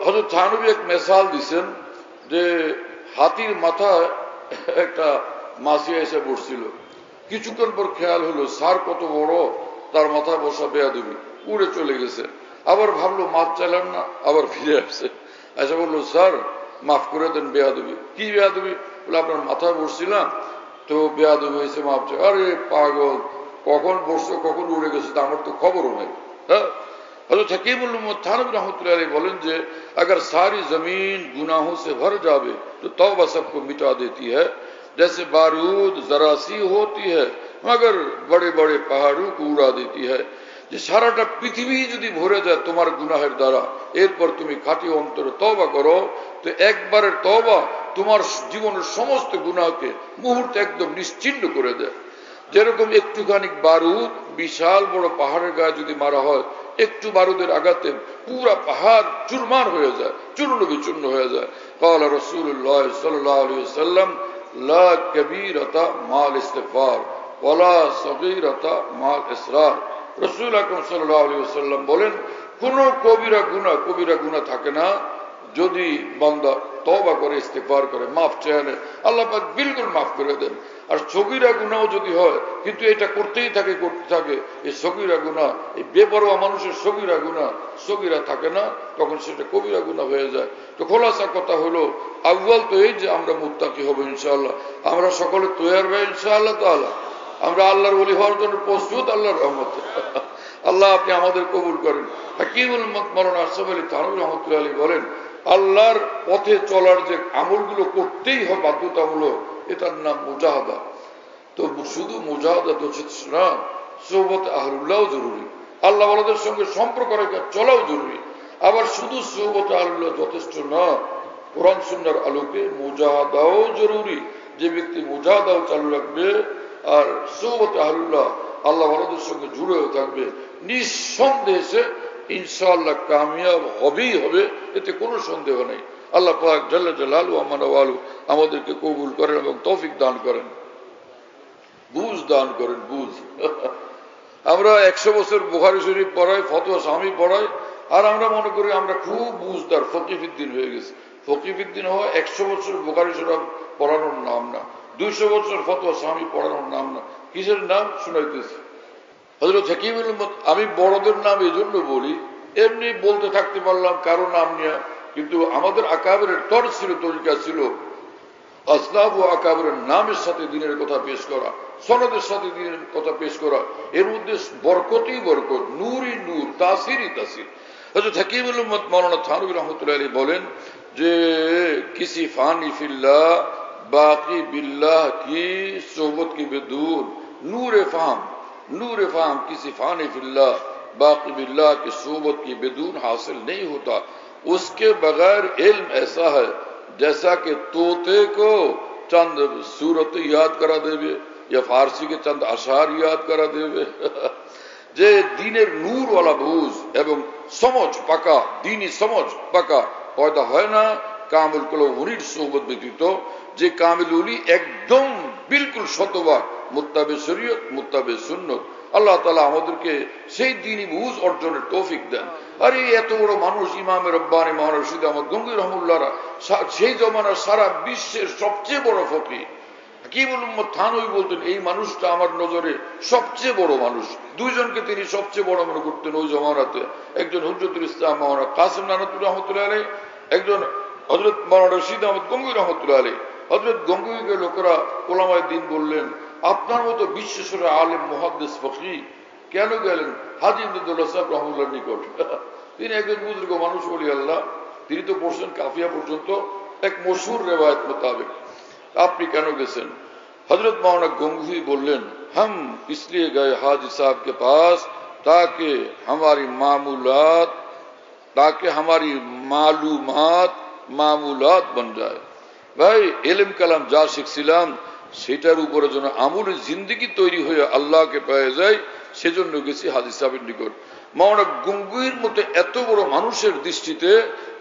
হযরত থানভী এক মিসাল দিচ্ছেন যে হাতির মাথায় একটা মাছি এসে বসছিল। কিছুক্ষণ পর খেয়াল হলো স্যার কত বড়, তার মাথায় বসা বেয়াদবি, উড়ে চলে গেছে। আবার ভাবলো মাফ চাইলাম না, আবার ফিরে আসছে, এসে বললো স্যার মাফ করে দেন, বেয়াদবি। কি বেয়াদবি? বলে আপনার মাথায় বসছিলাম তো বেয়াদবি হয়েছে, মাফ চাই। আরে পাগল, কখন বসছো কখন উড়ে গেছে তা আমার তো খবরও নেই। হ্যাঁ, हज़रत हकीमुल उम्मत थानवी रहमतुल्लाह अलैह बोलें जे अगर सारी जमीन गुनाहों से भर जावे तो तौबा सबको मिटा देती है, जैसे बारूद जरासी होती है मगर बड़े बड़े पहाड़ों को उड़ा देती है। যে সারাটা পৃথিবী যদি ভরে যায় তোমার গুনাহের দ্বারা, এরপর তুমি খাঁটি অন্তরে তওবা করো, তো একবারের তওবা তোমার জীবনের সমস্ত গুনাহকে মুহূর্তে একদম নিশ্চিহ্ন করে দেয়। যেরকম একটুখানি বারুদ বিশাল বড় পাহাড়ের গায়ে যদি মারা হয়, একটু বারুদের আঘাতে পুরা পাহাড় চুরমার হয়ে যায়, চূর্ণ বিচূর্ণ হয়ে যায়। قال رسول الله صلى الله عليه وسلم لا كبيرة مع الاستغفار ولا صغيرة مع الإصرار। রাসূল আকরাম সাল্লাল্লাহু আলাইহি ওয়াসাল্লাম বলেন, কোন কবিরা গুনাহ থাকে না যদি বান্দা তওবা করে, ইস্তিগফার করে, মাফ চায়, আল্লাহ পাক বিলকুল মাফ করে দেন। আর সগীরা গুনাহ যদি হয় কিন্তু এটা করতেই থাকে, এই সগীরা গুনাহ, এই বেপরোয়া মানুষের সগীরা থাকে না, তখন সেটা কবিরা গুনাহ হয়ে যায়। তো খোলাসা কথা হলো, আউয়াল তো এই যে আমরা মুত্তাকি হব ইনশাআল্লাহ, আমরা সকলে তৈয়ার ভাই ইনশাআল্লাহ তাআলা, আমরা আল্লাহর ওলি হওয়ার জন্য প্রস্তুত আল্লাহর রহমতে। আল্লাহ আপনি আমাদের কবুল করেন। হাকিমুল উম্মত মাওলানা আশরাফ আলী থানভী রাহমাতুল্লাহি আলাইহি বলেন, আল্লাহর পথে চলার যে আমলগুলো করতেই হয় বাধ্যতামূলক, এটার নাম মুজাহাদা। তো শুধু মুজাহাদা যথেষ্ট না, সোহবত আহলুল্লাহও জরুরি, আল্লাহ ওয়ালাদের সঙ্গে সম্পর্ক রেখে চলাও জরুরি। আবার শুধু সোহবত আহলুল্লাহ যথেষ্ট না, কোরআন সুন্নাহর আলোকে মুজাহাদাও জরুরি। যে ব্যক্তি মুজাহাদাও চালু রাখবে আর সোহবত আহলুল্লাহ আল্লাহ ওয়ালাদের সঙ্গে জুড়েও থাকবে, নিঃসন্দেহে সে ইনশাআল্লাহ কামিয়াব হবেই হবে, এতে কোনো সন্দেহ নেই। আল্লাহ পাক জাল্লা জালালু ওয়া মানওয়ালু আমাদেরকে কবুল করেন এবং তৌফিক দান করেন, বুঝ দান করেন, বুঝ। আমরা 100 বছর বুখারী শরীফ পড়াই, ফতোয়া স্বামী পড়াই, আর আমরা মনে করি আমরা খুব বুঝদার, ফকিহউদ্দিন হয়ে গেছি। ফকিহউদ্দিন হওয়া 100 বছর বুখারী শরীফ পড়ানোর নাম না, 200 বছর ফতোয়া স্বামী পড়ানোর নাম না। কিসের নাম শুনাইতেছি? হযরত হাকিমুল উম্মত, আমি বড়দের নাম এজন্য বলি, এমনি বলতে থাকতে পারলাম কারো নাম নিয়ে, কিন্তু আমাদের আকাবেরের তর ছিল, তরিকা ছিল আসলাফ ও আকাবেরের নামের সাথে দিনের কথা পেশ করা, সনদের সাথে দিনের কথা পেশ করা। এর মধ্যে বরকতই বরকত, নূরই নূর, তাসিরই তাসির। হযরত হাকিমুল উম্মত মাওলানা থানভী রাহমাতুল্লাহি আলাইহি বলেন যে কিসি ফানি ফিল্লাহ बाकी बिल्लाह की सोहबत की बेदूर नूर फाहम किसी फानी फिल्लाह बाकी बिल्लाह की सोहबत की बेदूर हासिल नहीं होता। उसके बगैर इल्म ऐसा है जैसा कि तोते को चंद सूरत याद करा देवे या फारसी के चंद अशार याद करा देवे। যে দিনের নূরওয়ালা বুঝ এবং সমঝ পাকা, দিনই সমঝ পাকা পয়দা হয় না কামুল কলমুনির সোহবত ব্যতীত। যে কামিল উলি একদম বিলকুল শতভাগ মুত্তাবে শরীয়ত, মুত্তাবে সুন্নত। আল্লাহ তাআলা আমাদেরকে সেই দ্বীনি বুঝ অর্জনের তৌফিক দেন। আর এই এত বড় মানুষ ইমাম রব্বানী মাওলানা রশিদ আহমদ গঙ্গুহি রাহমাহুল্লাহ, সেই জমানার সারা বিশ্বের সবচেয়ে বড় ফকিহ হাকিমুল উম্মত থানভী বলতেন এই মানুষটা আমার নজরে সবচেয়ে বড় মানুষ। দুইজনকে তিনি সবচেয়ে বড় মনে করতেন ওই জমানাতে, একজন হুজ্জতুল ইসলাম মাওলানা কাসিম নানতুল্লাহ রাহমাতুল্লাহ আলাইহি, একজন হযরত মাওলানা রশিদ আহমদ গঙ্গুহি রাহমাতুল্লাহ আলাইহি। হযরত গঙ্গুহিকে লোকেরা ওলামায়ে দ্বীন বললেন, আপনার মতো বিশ্বসেরা আলেম মুহাদ্দিস ফকিহ কেন গেলেন হাজী ইমদাদুল্লাহ সাহেব রাহমাতুল্লাহর নিকট? তিনি একজন বুজুর্গ মানুষ, ওলি আল্লাহ, তিনি তো পড়ছেন কাফিয়া পর্যন্ত এক মশহুর রিওয়ায়াত মোতাবেক, আপনি কেন গেছেন? হযরত মাওলানা গঙ্গুহি বললেন, हम इसलिए गए हाजी साहब के पास ताकि हमारी मालूमात मामूलात बन जाए। ভাই ইলম কালাম যা শিখছিলাম সেটার উপরে যেন আমূল জিন্দেগি তৈরি হয়ে আল্লাহকে পেয়ে যায়, সেজন্য গেছি হাজী সাহেবের নিকট। মাওলানা গঙ্গুহির মতো এত বড় মানুষের দৃষ্টিতে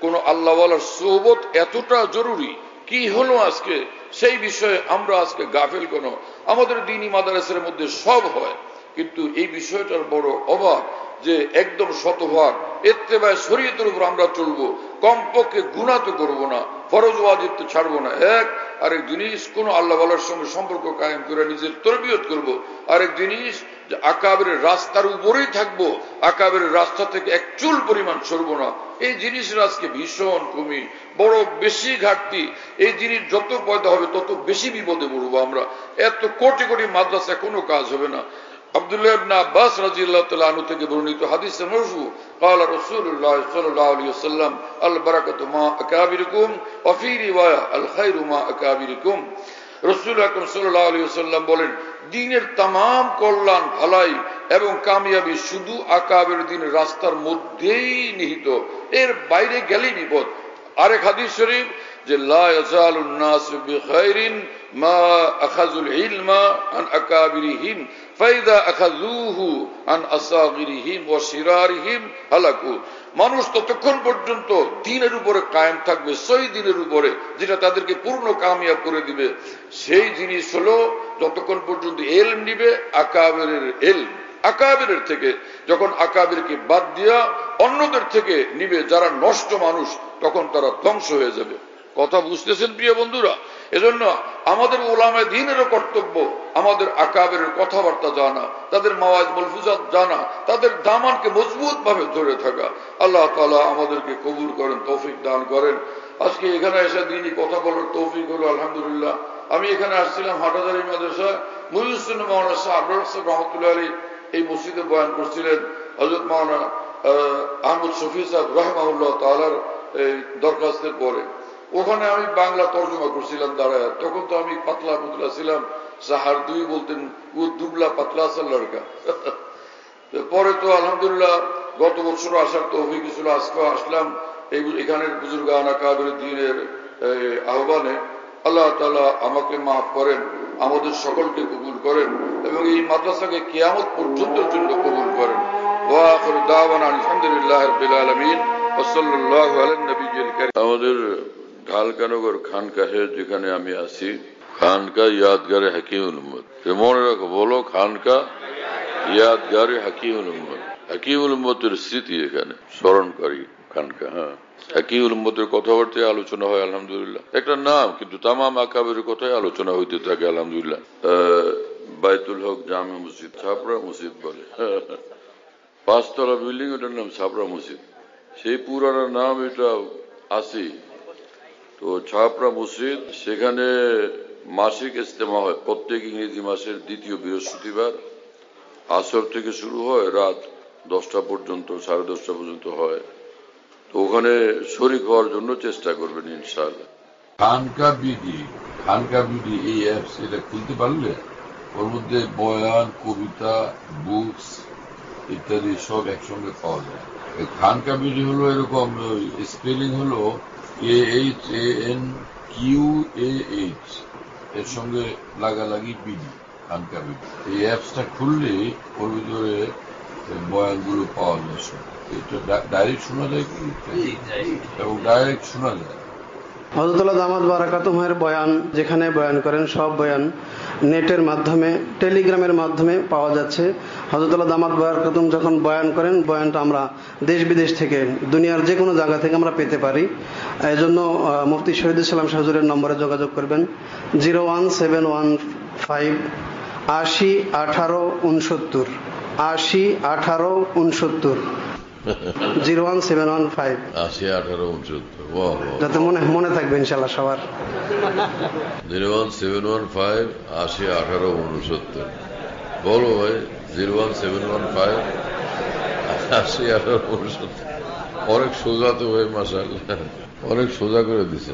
কোন আল্লাহওয়ালার সোহবত এতটা জরুরি কি হলো আজকে, সেই বিষয়ে আমরা আজকে গাফেল কেন? আমাদের দ্বীনি মাদ্রাসার মধ্যে সব হয়, কিন্তু এই বিষয়টার বড় অভাব যে একদম শতভাগ ইত্তেবায়ে শরীয়তের উপর আমরা চলবো, কমপক্ষে গুনাহ তো করবো না, ফরজ ওয়াজিব তো ছাড়বো না। আরেক জিনিস কোন আল্লাহওয়ালার সঙ্গে সম্পর্ক কায়েম করে নিজের তরবিয়ত করব। আরেক জিনিস যে আকাবেরের রাস্তার উপরেই থাকবো, আকাবেরের রাস্তা থেকে এক চুল পরিমাণ সরবো না। এই জিনিসের আজকে ভীষণ কমি, বড় বেশি ঘাটতি। এই জিনিস যত পয়দা হবে তত বেশি বিপদে পড়বো আমরা। এত কোটি কোটি মাদ্রাসা কোনো কাজ হবে না। আব্দুল্লাহ ইবনে আব্বাস রাদিয়াল্লাহু তাআলা আনহু থেকে বর্ণিত হাদিসে মারফু, قال رسول الله صلى الله عليه وسلم البركة مع أكابركم وفي رواية الخير مع أكابركم। রাসূল আকরাম সাল্লাল্লাহু আলাইহি ওয়াসাল্লাম বলেন, দ্বীনের तमाम কল্যাণ, ভালাই এবং কামিয়াবি শুধু আকাবের দ্বীনের রাস্তার মধ্যেই নিহিত, এর বাইরে গেলেই বিপদ। আরেক হাদিস শরীফ যে লা ইয়াজালুন নাসু বিখাইরিন মা আখাযুল ইলমা আন আকাবিরিহিম ফাইদা আখাযুহু আন আসাগিরিহিম ওয়া শিরারিহিম হালাকু। মানুষ ততক্ষণ পর্যন্ত দ্বীনের উপরে কায়েম থাকবে, সহি দ্বীনের উপরে, যেটা তাদেরকে পূর্ণ কামিয়াব করে দিবে। সেই জিনিস হলো যতক্ষণ পর্যন্ত ইলম নিবে আকাবেরের ইলম, আকাবেরের থেকে। যখন আকাবেরকে বাদ দিয়া অন্যদের থেকে নিবে যারা নষ্ট মানুষ, তখন তারা ধ্বংস হয়ে যাবে। কথা বুঝতেছেন প্রিয় বন্ধুরা? এজন্য আমাদের উলামায়ে দ্বীনেরও কর্তব্য আমাদের আকাবেরের কথাবার্তা জানা, তাদের মাওয়াজ মালফুজাত জানা, তাদের দামানকে মজবুত ভাবে ধরে থাকা। আল্লাহ তাআলা আমাদেরকে কবুল করেন, তৌফিক দান করেন। আজকে এখানে এসে দ্বীনি কথা বলার তৌফিক হলো আলহামদুলিল্লাহ। আমি এখানে আসছিলাম হাটাজারি মাদ্রাসা, মুহিউদ্দিন মাওলানা সাহেব রাহমাতুল্লাহি আলাইহি এই মসজিদে বয়ান করছিলেন। হযরত মাওলানা আহমদ শফি সাহেব রাহিমাহুল্লাহ তাআলার এই দরখাস্তের পরে ওখানে আমি বাংলা তর্জমা করছিলাম দাঁড়ায়। তখন তো আমি পাতলা পুতলা ছিলাম, সাহার দুই বলতেন ও দুবলা পাতলা আসার লড়কা। পরে তো আলহামদুলিল্লাহ গত বছর আসার তো অভিজ্ঞ ছিল, আজকে আসলাম এই এখানের বুজুর্গান আকাবের দ্বীনের আহ্বানে। আল্লাহ তাআলা আমাকে মাফ করেন, আমাদের সকলকে কবুল করেন এবং এই মাদ্রাসাকে কিয়ামত পর্যন্তের জন্য কবুল করেন। ওয়া আখিরু দাওয়ানা আলহামদুলিল্লাহি রাব্বিল আলামিন ওয়া সাল্লাল্লাহু আলান নবিয়্যিল কারীম। আমাদের ঢালকানগর খানকাহে যেখানে আমি আছি, খানকা ইয়াদগারে হাকিমুল উম্মত। মনে রাখো, বলো খানকা ইয়াদগারে হাকিমুল উম্মত। হাকিমুল উম্মতের স্মৃতি এখানে স্মরণকারী খানকা। হ্যাঁ, হাকিমুল উম্মতের কথাবার্তায় আলোচনা হয় আলহামদুলিল্লাহ। একটা নাম, কিন্তু তামাম আকাবের কথাই আলোচনা হইতে থাকে আলহামদুলিল্লাহ। বাইতুল হক জামে মসজিদ, ছাপড়া মসজিদ বলে। 5 তলা বিল্ডিং, ওটার নাম ছাপড়া মসজিদ। সেই পুরানো নাম এটা আছে। তো ছাপড়া মসজিদ, সেখানে মাসিক ইজতেমা হয় প্রত্যেক ইংরেজি মাসের 2য় বৃহস্পতিবার। আসর থেকে শুরু হয়, রাত 10টা পর্যন্ত, 10:30 পর্যন্ত হয়। তো ওখানে শরীক হওয়ার জন্য চেষ্টা করবেন ইনশাআল্লাহ। খানকা বিডি এই অ্যাপস, এটা খুলতে পারলে ওর মধ্যে বয়ান, কবিতা, বুকস ইত্যাদি সব একসঙ্গে পাওয়া যায়। খানকা বিডি হলো এরকম, স্পেলিং হলো AHANQAH, এর সঙ্গে লাগালাগি বিডি, খানকা বিডি। এই অ্যাপসটা খুললে ওর ভিতরে বয়ানগুলো পাওয়া যায় সব। এটা ডাইরেক্ট শোনা যায় কি, এবং ডাইরেক্ট শোনা যায়। হযরতুল্লাহ দামাত বারাকাতুহুর বয়ান, যেখানে বয়ান করেন সব বয়ান নেটের মাধ্যমে, টেলিগ্রামের মাধ্যমে পাওয়া যাচ্ছে। হযরতুল্লাহ দামাত বারাকাতুহু যখন বয়ান করেন, বয়ানটা আমরা দেশ বিদেশ থেকে, দুনিয়ার যে কোনো জায়গা থেকে আমরা পেতে পারি। এই জন্য মুফতি শহীদুল ইসলাম শাহ হুজুরের নম্বরে যোগাযোগ করবেন 01715 80 18 69, 80 18 69, 01715 80 18 69। যাতে মনে থাকবে ইনশাল্লাহ সবার। 01715 80 18 69। বলো ভাই, 01715 80 18 69। অনেক সোজা তো ভাই, মাশাআল্লাহ, অনেক সোজা করে দিছে।